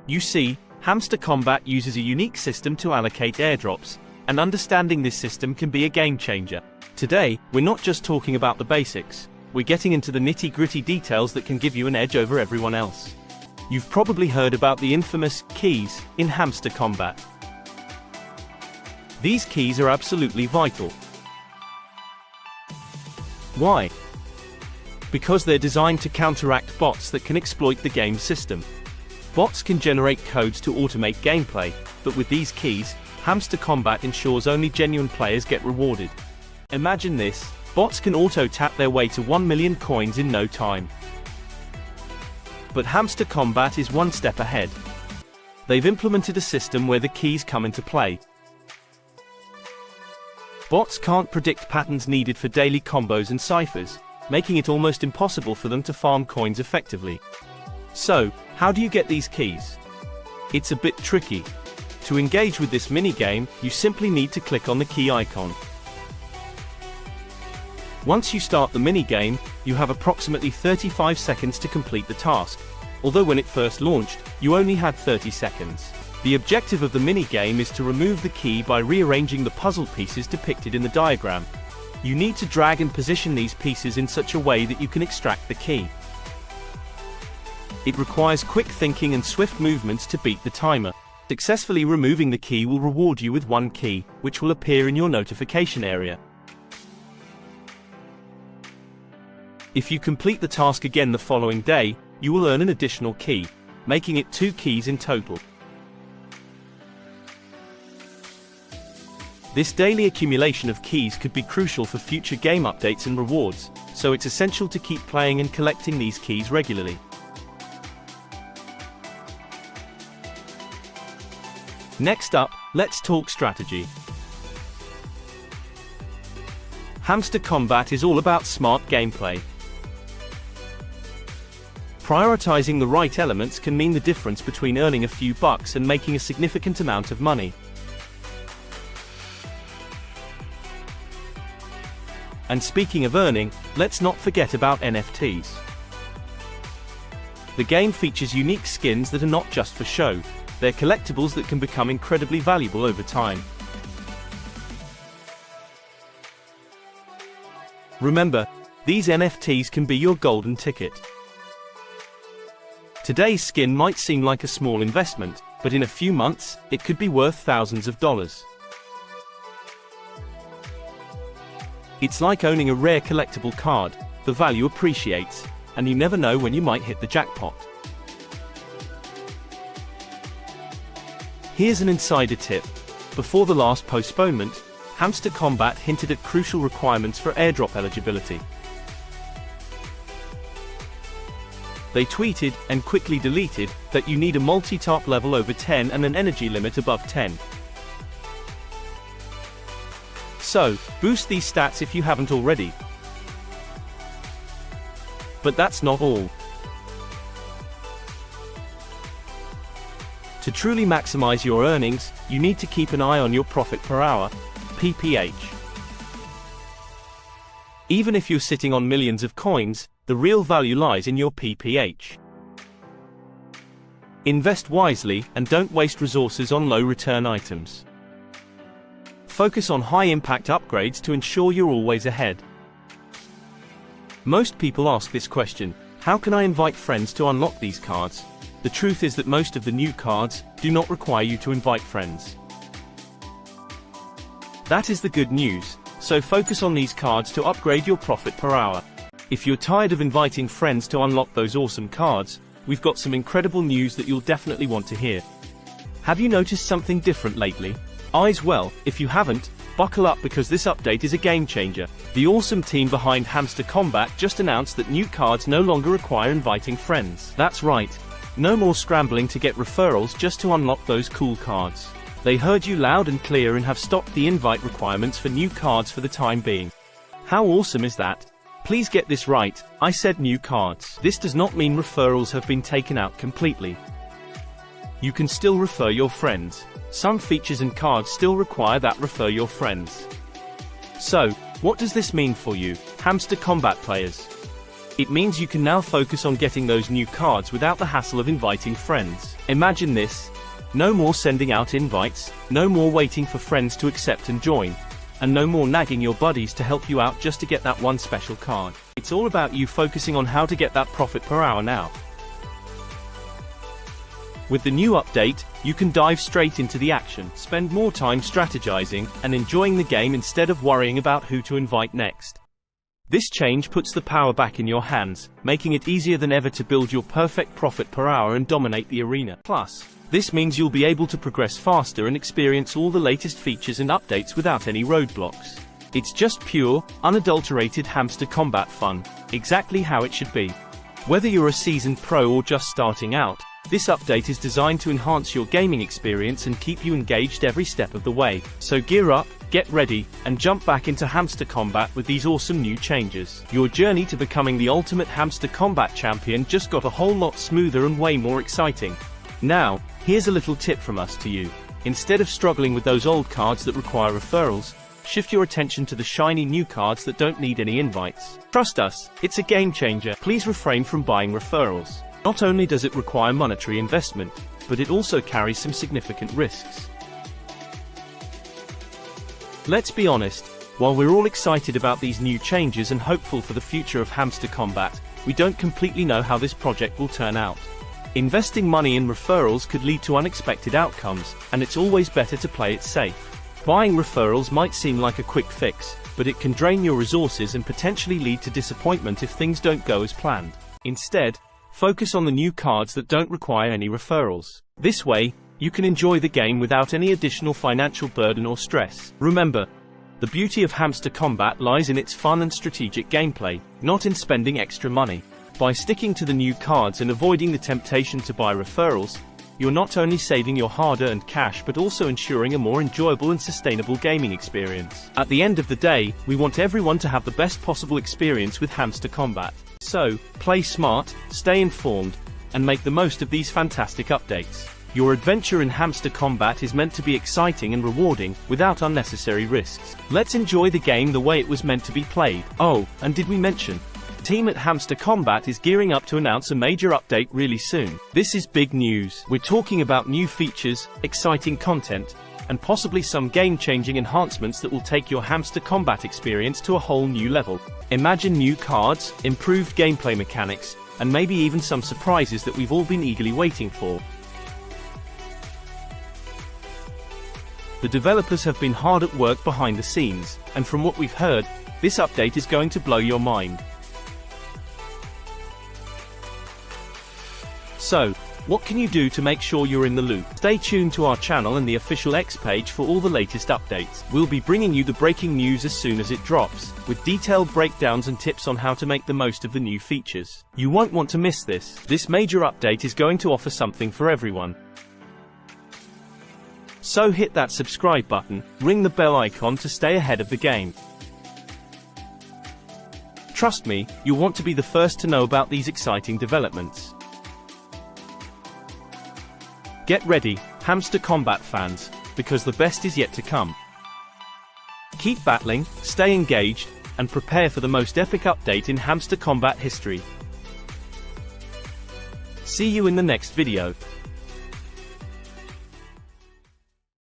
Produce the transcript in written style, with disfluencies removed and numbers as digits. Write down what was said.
You see, Hamster Kombat uses a unique system to allocate airdrops, and understanding this system can be a game changer. Today, we're not just talking about the basics, we're getting into the nitty-gritty details that can give you an edge over everyone else. You've probably heard about the infamous keys in Hamster Kombat. These keys are absolutely vital. Why? Because they're designed to counteract bots that can exploit the game system. Bots can generate codes to automate gameplay, but with these keys, Hamster Kombat ensures only genuine players get rewarded. Imagine this, bots can auto-tap their way to 1 million coins in no time. But Hamster Kombat is one step ahead. They've implemented a system where the keys come into play. Bots can't predict patterns needed for daily combos and ciphers, making it almost impossible for them to farm coins effectively. So, how do you get these keys? It's a bit tricky. To engage with this mini-game, you simply need to click on the key icon. Once you start the mini-game, you have approximately 35 seconds to complete the task, although when it first launched, you only had 30 seconds. The objective of the mini-game is to remove the key by rearranging the puzzle pieces depicted in the diagram. You need to drag and position these pieces in such a way that you can extract the key. It requires quick thinking and swift movements to beat the timer. Successfully removing the key will reward you with one key, which will appear in your notification area. If you complete the task again the following day, you will earn an additional key, making it 2 keys in total. This daily accumulation of keys could be crucial for future game updates and rewards, so it's essential to keep playing and collecting these keys regularly. Next up, let's talk strategy. Hamster Kombat is all about smart gameplay. Prioritizing the right elements can mean the difference between earning a few bucks and making a significant amount of money. And speaking of earning, let's not forget about NFTs. The game features unique skins that are not just for show. They're collectibles that can become incredibly valuable over time. Remember, these NFTs can be your golden ticket. Today's skin might seem like a small investment, but in a few months, it could be worth thousands of dollars. It's like owning a rare collectible card. The value appreciates, and you never know when you might hit the jackpot. Here's an insider tip. Before the last postponement, Hamster Kombat hinted at crucial requirements for airdrop eligibility. They tweeted, and quickly deleted, that you need a multi-top level over 10 and an energy limit above 10. So, boost these stats if you haven't already. But that's not all. To truly maximize your earnings, you need to keep an eye on your profit per hour, PPH. Even if you're sitting on millions of coins, the real value lies in your PPH. Invest wisely, and don't waste resources on low-return items. Focus on high-impact upgrades to ensure you're always ahead. Most people ask this question: how can I invite friends to unlock these cards? The truth is that most of the new cards do not require you to invite friends. That is the good news, so focus on these cards to upgrade your profit per hour. If you're tired of inviting friends to unlock those awesome cards, we've got some incredible news that you'll definitely want to hear. Have you noticed something different lately? Eyes well, if you haven't, buckle up because this update is a game changer. The awesome team behind Hamster Kombat just announced that new cards no longer require inviting friends. That's right. No more scrambling to get referrals just to unlock those cool cards. They heard you loud and clear and have stopped the invite requirements for new cards for the time being. How awesome is that? Please get this right, I said new cards. This does not mean referrals have been taken out completely. You can still refer your friends. Some features and cards still require that refer your friends. So, what does this mean for you, Hamster Kombat players? It means you can now focus on getting those new cards without the hassle of inviting friends. Imagine this. No more sending out invites, no more waiting for friends to accept and join, and no more nagging your buddies to help you out just to get that one special card. It's all about you focusing on how to get that profit per hour now. With the new update, you can dive straight into the action, spend more time strategizing, and enjoying the game instead of worrying about who to invite next. This change puts the power back in your hands, making it easier than ever to build your perfect profit per hour and dominate the arena. Plus, this means you'll be able to progress faster and experience all the latest features and updates without any roadblocks. It's just pure, unadulterated Hamster Kombat fun, exactly how it should be. Whether you're a seasoned pro or just starting out, this update is designed to enhance your gaming experience and keep you engaged every step of the way. So gear up, get ready, and jump back into Hamster Kombat with these awesome new changes. Your journey to becoming the ultimate Hamster Kombat champion just got a whole lot smoother and way more exciting. Now, here's a little tip from us to you. Instead of struggling with those old cards that require referrals, shift your attention to the shiny new cards that don't need any invites. Trust us, it's a game changer. Please refrain from buying referrals. Not only does it require monetary investment, but it also carries some significant risks. Let's be honest, while we're all excited about these new changes and hopeful for the future of Hamster Kombat, we don't completely know how this project will turn out. Investing money in referrals could lead to unexpected outcomes, and it's always better to play it safe. Buying referrals might seem like a quick fix, but it can drain your resources and potentially lead to disappointment if things don't go as planned. Instead, focus on the new cards that don't require any referrals. This way, you can enjoy the game without any additional financial burden or stress. Remember, the beauty of Hamster Kombat lies in its fun and strategic gameplay, not in spending extra money. By sticking to the new cards and avoiding the temptation to buy referrals, you're not only saving your hard-earned cash but also ensuring a more enjoyable and sustainable gaming experience. At the end of the day, we want everyone to have the best possible experience with Hamster Kombat. So, play smart, stay informed, and make the most of these fantastic updates. Your adventure in Hamster Kombat is meant to be exciting and rewarding, without unnecessary risks. Let's enjoy the game the way it was meant to be played. Oh, and did we mention? The team at Hamster Kombat is gearing up to announce a major update really soon. This is big news. We're talking about new features, exciting content, and possibly some game-changing enhancements that will take your Hamster Kombat experience to a whole new level. Imagine new cards, improved gameplay mechanics, and maybe even some surprises that we've all been eagerly waiting for. The developers have been hard at work behind the scenes, and from what we've heard, this update is going to blow your mind. So, what can you do to make sure you're in the loop? Stay tuned to our channel and the official X page for all the latest updates. We'll be bringing you the breaking news as soon as it drops, with detailed breakdowns and tips on how to make the most of the new features. You won't want to miss this. This major update is going to offer something for everyone. So hit that subscribe button, ring the bell icon to stay ahead of the game. Trust me, you'll want to be the first to know about these exciting developments. Get ready, Hamster Kombat fans, because the best is yet to come. Keep battling, stay engaged, and prepare for the most epic update in Hamster Kombat history. See you in the next video.